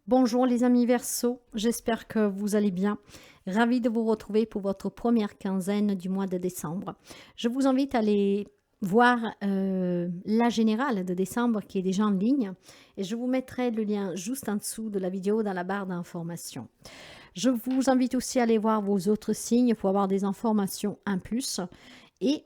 Bonjour les amis Verseau, j'espère que vous allez bien. Ravi de vous retrouver pour votre première quinzaine du mois de décembre. Je vous invite à aller voir la générale de décembre qui est déjà en ligne et je vous mettrai le lien juste en dessous de la vidéo dans la barre d'informations. Je vous invite aussi à aller voir vos autres signes pour avoir des informations en plus et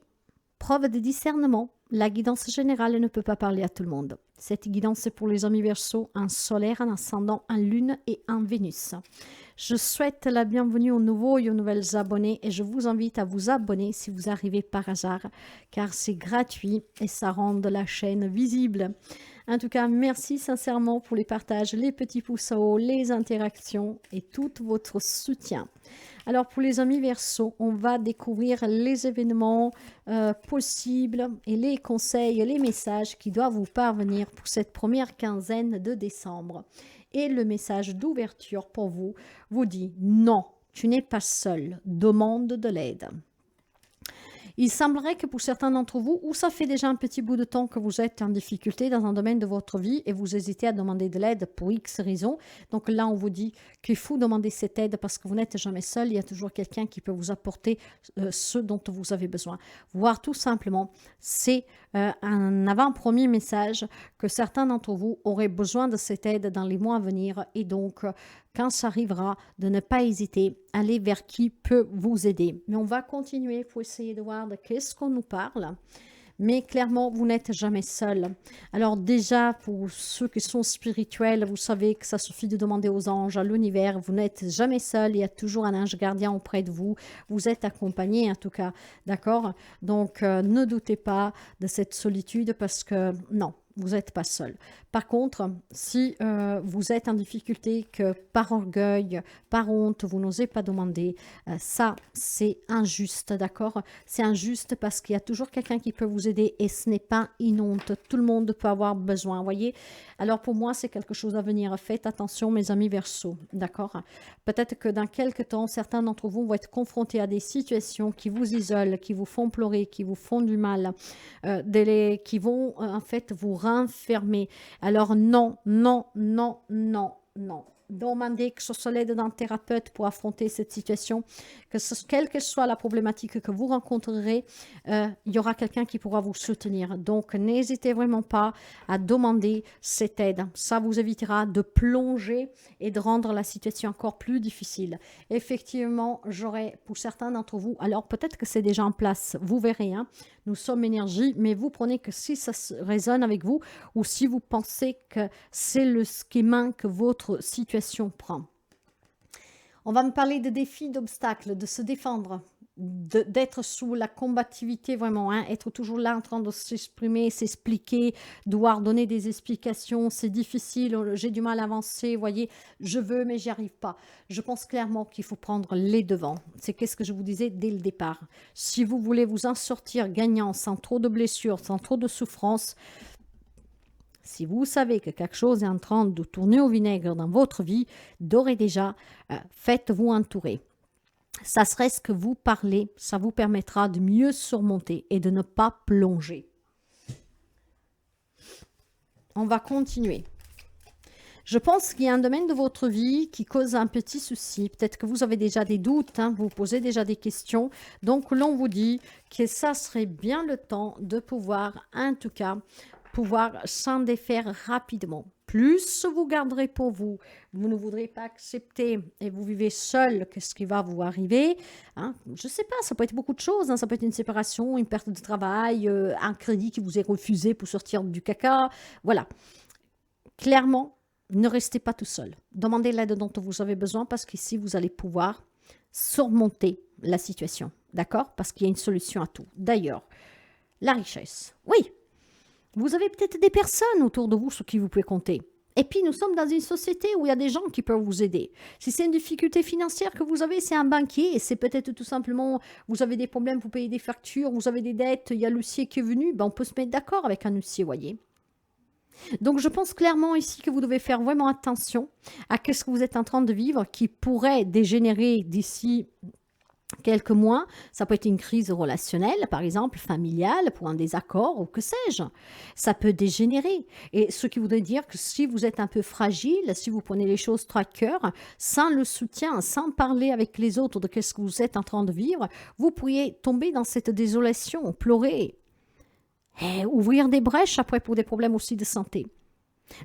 preuve de discernement. La guidance générale ne peut pas parler à tout le monde. Cette guidance est pour les amis Verseau, en solaire, en ascendant, en lune et en Vénus. Je souhaite la bienvenue aux nouveaux et aux nouvelles abonnés et je vous invite à vous abonner si vous arrivez par hasard, car c'est gratuit et ça rend la chaîne visible. En tout cas, merci sincèrement pour les partages, les petits pouces en haut, les interactions et tout votre soutien. Alors pour les amis Verseau, on va découvrir les événements possibles et les conseils, les messages qui doivent vous parvenir pour cette première quinzaine de décembre. Et le message d'ouverture pour vous vous dit non, tu n'es pas seul, demande de l'aide. Il semblerait que pour certains d'entre vous, ou ça fait déjà un petit bout de temps que vous êtes en difficulté dans un domaine de votre vie et vous hésitez à demander de l'aide pour X raisons. Donc là, on vous dit qu'il faut demander cette aide parce que vous n'êtes jamais seul. Il y a toujours quelqu'un qui peut vous apporter ce dont vous avez besoin. Voire tout simplement, c'est un avant-premier message que certains d'entre vous auraient besoin de cette aide dans les mois à venir. Et donc, quand ça arrivera, de ne pas hésiter à aller vers qui peut vous aider. Mais on va continuer pour essayer de voir de qu'est-ce qu'on nous parle. Mais clairement, vous n'êtes jamais seul. Alors déjà, pour ceux qui sont spirituels, vous savez que ça suffit de demander aux anges, à l'univers. Vous n'êtes jamais seul. Il y a toujours un ange gardien auprès de vous. Vous êtes accompagné en tout cas. D'accord? Donc, ne doutez pas de cette solitude parce que non. Vous n'êtes pas seul. Par contre, si vous êtes en difficulté, que par orgueil, par honte, vous n'osez pas demander, ça, c'est injuste, d'accord? C'est injuste parce qu'il y a toujours quelqu'un qui peut vous aider et ce n'est pas une honte. Tout le monde peut avoir besoin, vous voyez? Alors pour moi, c'est quelque chose à venir. Faites attention, mes amis Verseau, d'accord? Peut-être que dans quelques temps, certains d'entre vous vont être confrontés à des situations qui vous isolent, qui vous font pleurer, qui vous font du mal, qui vont en fait vous renfermer. Alors non, non, non, non, non. Demandez que ce soit l'aide d'un thérapeute pour affronter cette situation, quelle que soit la problématique que vous rencontrerez, il y aura quelqu'un qui pourra vous soutenir. Donc, n'hésitez vraiment pas à demander cette aide. Ça vous évitera de plonger et de rendre la situation encore plus difficile. Effectivement, j'aurais pour certains d'entre vous, alors peut-être que c'est déjà en place, vous verrez, hein, nous sommes énergie, mais vous prenez que si ça résonne avec vous ou si vous pensez que c'est le schéma que votre situation prend. On va me parler de défis, d'obstacles, de se défendre, d'être sous la combativité vraiment, hein, être toujours là en train de s'exprimer, s'expliquer, devoir donner des explications, c'est difficile, j'ai du mal à avancer, voyez, je veux mais j'y arrive pas. Je pense clairement qu'il faut prendre les devants. C'est qu'est-ce que je vous disais dès le départ. Si vous voulez vous en sortir gagnant, sans trop de blessures, sans trop de souffrance, si vous savez que quelque chose est en train de tourner au vinaigre dans votre vie, d'ores et déjà, faites-vous entourer. Ça serait ce que vous parlez, ça vous permettra de mieux surmonter et de ne pas plonger. On va continuer. Je pense qu'il y a un domaine de votre vie qui cause un petit souci. Peut-être que vous avez déjà des doutes, hein, vous posez déjà des questions. Donc, l'on vous dit que ça serait bien le temps de pouvoir, en tout cas, pouvoir s'en défaire rapidement. Plus vous garderez pour vous, vous ne voudrez pas accepter et vous vivez seul, qu'est-ce qui va vous arriver, hein? Je ne sais pas, ça peut être beaucoup de choses, hein. Ça peut être une séparation, une perte de travail, un crédit qui vous est refusé pour sortir du caca, voilà. Clairement, ne restez pas tout seul. Demandez l'aide dont vous avez besoin parce qu'ici, vous allez pouvoir surmonter la situation, d'accord? Parce qu'il y a une solution à tout. D'ailleurs, la richesse, oui. Vous avez peut-être des personnes autour de vous sur qui vous pouvez compter. Et puis, nous sommes dans une société où il y a des gens qui peuvent vous aider. Si c'est une difficulté financière que vous avez, c'est un banquier. Et c'est peut-être tout simplement, vous avez des problèmes, vous payez des factures, vous avez des dettes, il y a l'huissier qui est venu. Ben, on peut se mettre d'accord avec un huissier, voyez. Donc, je pense clairement ici que vous devez faire vraiment attention à ce que vous êtes en train de vivre qui pourrait dégénérer d'ici quelques mois, ça peut être une crise relationnelle, par exemple, familiale, pour un désaccord ou que sais-je. Ça peut dégénérer. Et ce qui voudrait dire que si vous êtes un peu fragile, si vous prenez les choses trop à cœur, sans le soutien, sans parler avec les autres de ce que vous êtes en train de vivre, vous pourriez tomber dans cette désolation, pleurer, et ouvrir des brèches après pour des problèmes aussi de santé.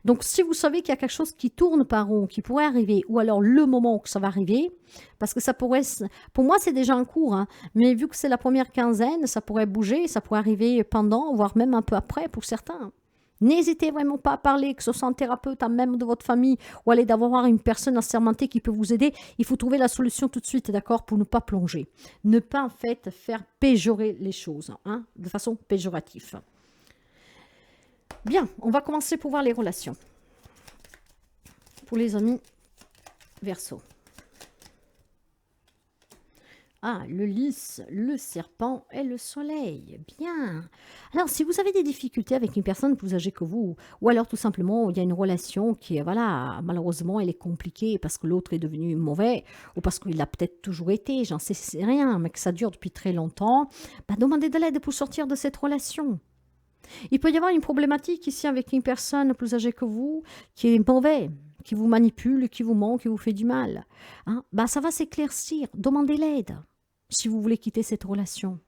Donc, si vous savez qu'il y a quelque chose qui tourne par rond, qui pourrait arriver, ou alors le moment où ça va arriver, parce que ça pourrait, pour moi c'est déjà en cours, hein, mais vu que c'est la première quinzaine, ça pourrait bouger, ça pourrait arriver pendant, voire même un peu après pour certains. N'hésitez vraiment pas à parler, que ce soit un thérapeute, un membre de votre famille, ou aller d'avoir une personne assermentée qui peut vous aider. Il faut trouver la solution tout de suite, d'accord, pour ne pas plonger. Ne pas en fait faire péjorer les choses, hein, de façon péjorative. Bien, on va commencer pour voir les relations. Pour les amis Verseau. Ah, le lys, le serpent et le soleil. Bien. Alors, si vous avez des difficultés avec une personne plus âgée que vous, ou alors tout simplement, il y a une relation qui, voilà, malheureusement, elle est compliquée parce que l'autre est devenu mauvais, ou parce qu'il a peut-être toujours été, j'en sais rien, mais que ça dure depuis très longtemps, bah, demandez de l'aide pour sortir de cette relation. Il peut y avoir une problématique ici avec une personne plus âgée que vous qui est mauvaise, qui vous manipule, qui vous ment, qui vous fait du mal. Hein? Bah, ça va s'éclaircir. Demandez l'aide si vous voulez quitter cette relation.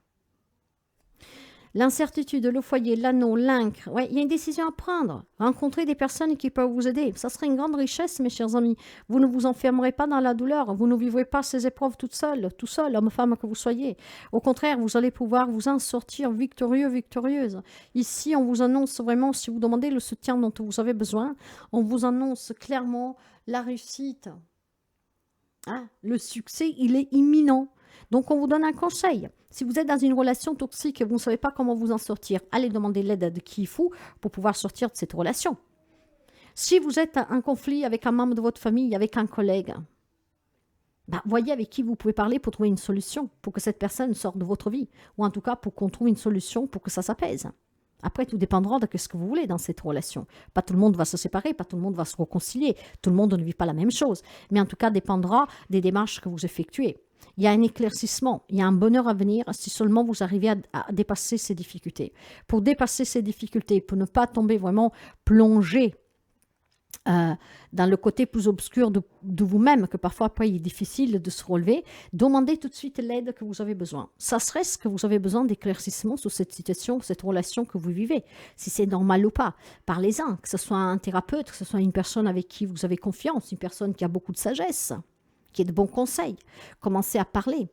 L'incertitude, le foyer, l'anneau, l'encre, ouais, il y a une décision à prendre. Rencontrer des personnes qui peuvent vous aider. Ça serait une grande richesse, mes chers amis. Vous ne vous enfermerez pas dans la douleur. Vous ne vivrez pas ces épreuves toute seule, tout seul, homme, femme que vous soyez. Au contraire, vous allez pouvoir vous en sortir victorieux, victorieuse. Ici, on vous annonce vraiment, si vous demandez le soutien dont vous avez besoin, on vous annonce clairement la réussite. Ah, le succès, il est imminent. Donc, on vous donne un conseil. Si vous êtes dans une relation toxique et vous ne savez pas comment vous en sortir, allez demander l'aide de qui il faut pour pouvoir sortir de cette relation. Si vous êtes en conflit avec un membre de votre famille, avec un collègue, bah, voyez avec qui vous pouvez parler pour trouver une solution, pour que cette personne sorte de votre vie. Ou en tout cas, pour qu'on trouve une solution pour que ça s'apaise. Après, tout dépendra de ce que vous voulez dans cette relation. Pas tout le monde va se séparer, pas tout le monde va se réconcilier. Tout le monde ne vit pas la même chose. Mais en tout cas, dépendra des démarches que vous effectuez. Il y a un éclaircissement, il y a un bonheur à venir si seulement vous arrivez à dépasser ces difficultés. Pour dépasser ces difficultés, pour ne pas tomber vraiment plongé dans le côté plus obscur de vous-même, que parfois après il est difficile de se relever, demandez tout de suite l'aide que vous avez besoin. Ça serait ce que vous avez besoin d'éclaircissement sur cette situation, cette relation que vous vivez, si c'est normal ou pas. Parlez-en, que ce soit un thérapeute, que ce soit une personne avec qui vous avez confiance, une personne qui a beaucoup de sagesse, qui ait de bons conseils. Commencez à parler.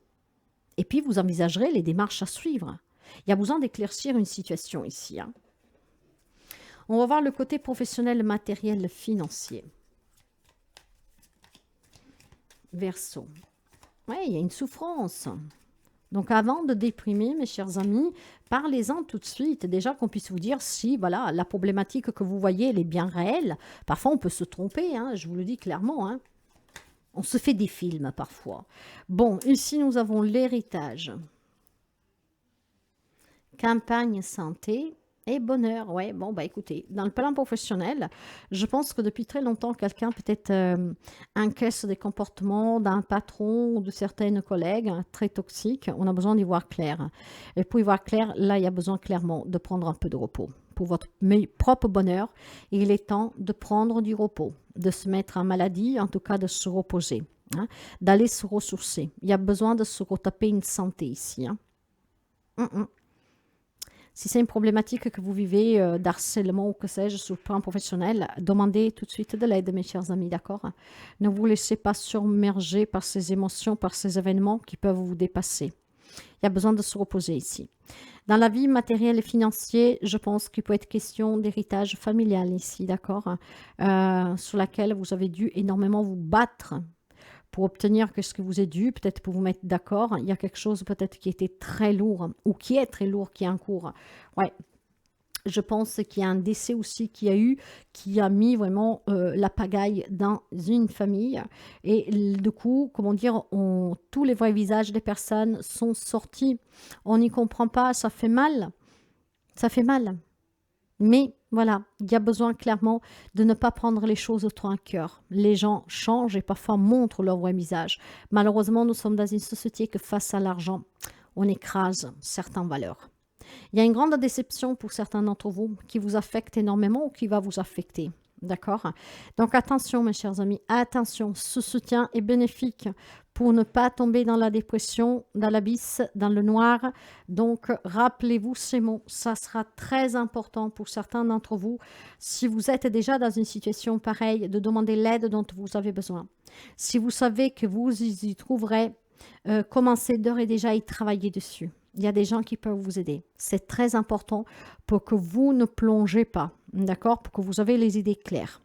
Et puis, vous envisagerez les démarches à suivre. Il y a besoin d'éclaircir une situation ici. Hein. On va voir le côté professionnel, matériel, financier. Verseau. Oui, il y a une souffrance. Donc, avant de déprimer, mes chers amis, parlez-en tout de suite. Déjà qu'on puisse vous dire si voilà, la problématique que vous voyez, elle est bien réelle. Parfois, on peut se tromper, hein, je vous le dis clairement, hein. On se fait des films parfois. Bon, ici nous avons l'héritage. Campagne santé et bonheur. Ouais, bon, bah écoutez, dans le plan professionnel, je pense que depuis très longtemps, quelqu'un peut-être encaisse des comportements d'un patron ou de certaines collègues très toxiques. On a besoin d'y voir clair. Et pour y voir clair, là, il y a besoin clairement de prendre un peu de repos. Pour votre propre bonheur, il est temps de prendre du repos, de se mettre en maladie, en tout cas de se reposer, hein, d'aller se ressourcer. Il y a besoin de se retaper une santé ici. Hein. Si c'est une problématique que vous vivez d'harcèlement ou que sais-je sur le plan professionnel, demandez tout de suite de l'aide, mes chers amis, d'accord? Ne vous laissez pas submerger par ces émotions, par ces événements qui peuvent vous dépasser. Il y a besoin de se reposer ici. Dans la vie matérielle et financière, je pense qu'il peut être question d'héritage familial ici, d'accord, sur laquelle vous avez dû énormément vous battre pour obtenir ce que vous est dû, peut-être pour vous mettre d'accord. Il y a quelque chose peut-être qui était très lourd, ou qui est très lourd, qui est en cours. Ouais. Je pense qu'il y a un décès aussi qui a mis vraiment la pagaille dans une famille. Et du coup, comment dire, tous les vrais visages des personnes sont sortis. On n'y comprend pas, ça fait mal. Ça fait mal. Mais voilà, il y a besoin clairement de ne pas prendre les choses trop à cœur. Les gens changent et parfois montrent leur vrai visage. Malheureusement, nous sommes dans une société que face à l'argent, on écrase certaines valeurs. Il y a une grande déception pour certains d'entre vous qui vous affecte énormément ou qui va vous affecter. D'accord? Donc attention mes chers amis, attention, ce soutien est bénéfique pour ne pas tomber dans la dépression, dans l'abysse, dans le noir. Donc rappelez-vous ces mots, ça sera très important pour certains d'entre vous. Si vous êtes déjà dans une situation pareille, de demander l'aide dont vous avez besoin. Si vous savez que vous y trouverez, commencez d'ores et déjà à y travailler dessus. Il y a des gens qui peuvent vous aider. C'est très important pour que vous ne plongez pas, d'accord? Pour que vous ayez les idées claires.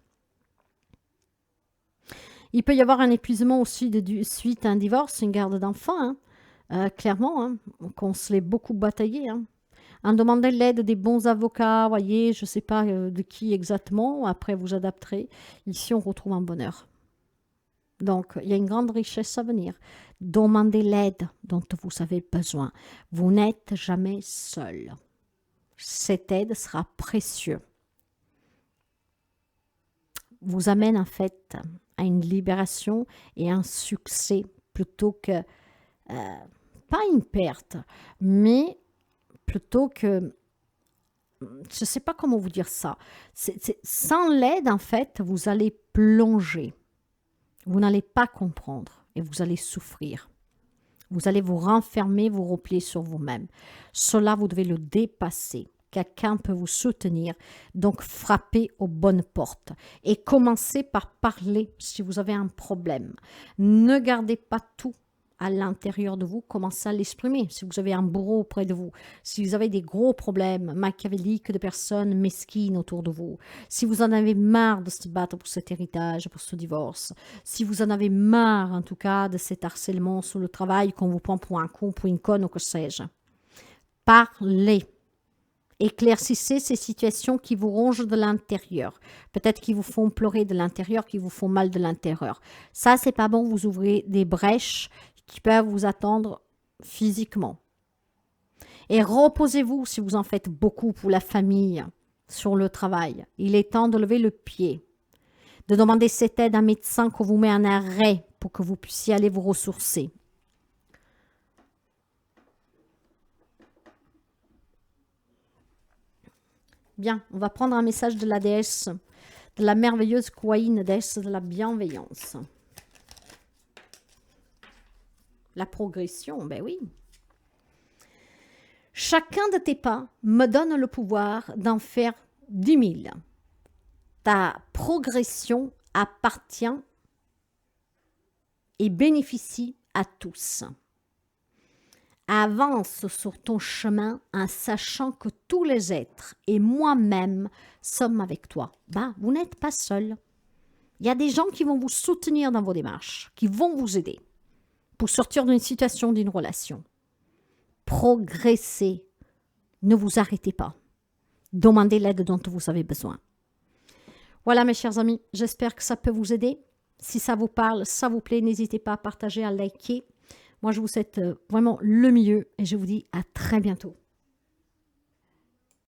Il peut y avoir un épuisement aussi suite à un divorce, une garde d'enfants, clairement, qu'on se l'est beaucoup bataillé. En demandant l'aide des bons avocats, voyez, je ne sais pas de qui exactement, après vous adapterez. Ici, on retrouve un bonheur. Donc, il y a une grande richesse à venir. Demandez l'aide dont vous avez besoin. Vous n'êtes jamais seul. Cette aide sera précieuse. Vous amène en fait à une libération et un succès plutôt que, pas une perte, mais plutôt que, je ne sais pas comment vous dire ça. Sans l'aide, en fait, vous allez plonger. Vous n'allez pas comprendre et vous allez souffrir. Vous allez vous renfermer, vous replier sur vous-même. Cela, vous devez le dépasser. Quelqu'un peut vous soutenir. Donc, frappez aux bonnes portes. Et commencez par parler si vous avez un problème. Ne gardez pas tout à l'intérieur de vous, commencez à l'exprimer. Si vous avez un bourreau auprès de vous, si vous avez des gros problèmes machiavéliques de personnes mesquines autour de vous, si vous en avez marre de se battre pour cet héritage, pour ce divorce, si vous en avez marre en tout cas de cet harcèlement sur le travail qu'on vous prend pour un con, pour une conne ou que sais-je, parlez. Éclaircissez ces situations qui vous rongent de l'intérieur. Peut-être qui vous font pleurer de l'intérieur, qui vous font mal de l'intérieur. Ça, c'est pas bon, vous ouvrez des brèches qui peuvent vous attendre physiquement. Et reposez-vous si vous en faites beaucoup pour la famille, sur le travail. Il est temps de lever le pied, de demander cette aide à un médecin qu'on vous met en arrêt pour que vous puissiez aller vous ressourcer. Bien, on va prendre un message de la déesse, de la merveilleuse Kuan, déesse de la bienveillance. La progression, ben oui. Chacun de tes pas me donne le pouvoir d'en faire 10 000. Ta progression appartient et bénéficie à tous. Avance sur ton chemin en sachant que tous les êtres et moi-même sommes avec toi. Ben, vous n'êtes pas seul. Il y a des gens qui vont vous soutenir dans vos démarches, qui vont vous aider pour sortir d'une situation, d'une relation. Progressez. Ne vous arrêtez pas. Demandez l'aide dont vous avez besoin. Voilà mes chers amis, j'espère que ça peut vous aider. Si ça vous parle, ça vous plaît, n'hésitez pas à partager, à liker. Moi, je vous souhaite vraiment le mieux et je vous dis à très bientôt.